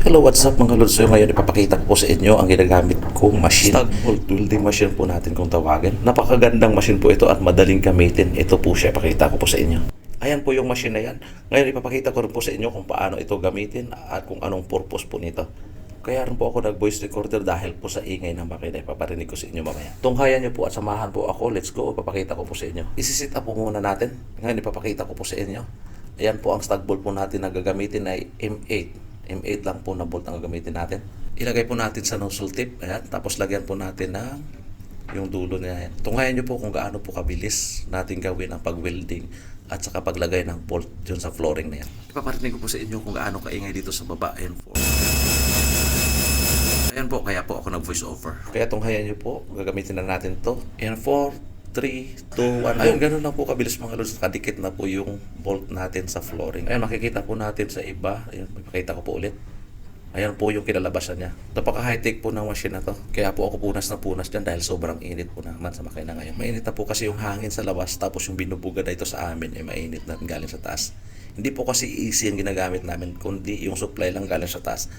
Hello, what's up mga lods? So ngayon ipapakita ko po sa inyo ang ginagamit kong machine. Stag bolt welding machine po natin kung tawagin. Napakagandang machine po ito at madaling gamitin. Ito po siya, ipakita ko po sa inyo. Ayan po yung machine na yan. Ngayon ipapakita ko rin po sa inyo kung paano ito gamitin at kung anong purpose po nito. Kaya rin po ako nag-voice recorder dahil po sa ingay ng makina. Ipaparinig ko sa inyo mamaya. Tunghayan nyo po at samahan po ako. Let's go. Ipapakita ko po sa inyo. Isisit up po muna natin. Ngayon ipapakita ko po sa inyo. Ayan po ang stag bolt po natin na gagamitin ay M8. M8 lang po na bolt ang gagamitin natin. Ilagay po natin sa nozzle tip. Ayan. Tapos lagyan po natin ng yung dulo niya. Tunghayan nyo po kung gaano po kabilis natin gawin ang pag-welding at saka paglagay ng bolt dyan sa flooring na yan. Ipaparinig ko po sa inyo kung gaano kaingay dito sa baba. Ayan po, kaya po ako nag-voice over. Kaya tunghayan nyo po, gagamitin na natin to. And 4, 3, 2, 1. Ayun, ganun lang po kabilis mga lods. Kadikit na po yung bolt natin sa flooring. Ayun, makikita po natin sa iba. Ayun, makikita ko po ulit. Ayan po yung kinalabasan niya. Napaka high-tech po ng machine na to. Kaya po ako punas na punas dyan dahil sobrang init po naman sa makina ngayon. Mainit na po kasi yung hangin sa labas tapos yung binubuga dito sa amin ay mainit na galing sa taas. Hindi po kasi easy yung ginagamit namin kundi yung supply lang galing sa taas.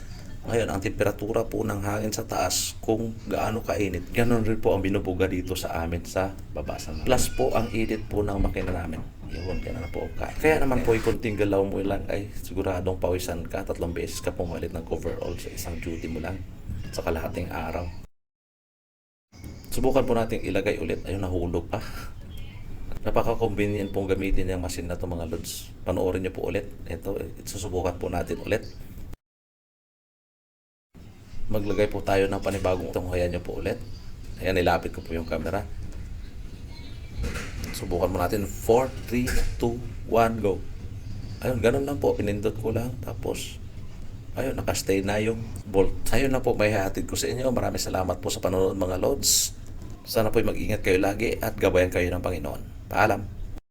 Ngayon, ang temperatura po ng hangin sa taas, kung gaano kainit, ganoon rin po ang binubuga dito sa amin sa baba sa plus po ang init po ng makina namin. Yun, ganun na po. Kaya naman po, kunting galaw mo lang ay siguradong pawisan ka. 3 beses ka pumalit ng coverall sa isang duty mo lang sa kalahating araw. Subukan po natin ilagay ulit. Ayun, nahulog pa. Napaka-convenient pong gamitin yung machine na to mga lods. Panoorin nyo po ulit. Ito, susubukan po natin ulit. Maglagay po tayo ng panibagong tunghayan nyo po ulit. Ayan, nilapit ko po yung camera. Subukan mo natin. 4, 3, 2, 1, go. Ayun, ganun lang po. Pinindot ko lang. Tapos, ayun, nakastay na yung bolt. Ayun na po, may hatid ko sa inyo. Maraming salamat po sa panonood mga lods. Sana po mag-ingat kayo lagi at gabayan kayo ng Panginoon. Paalam.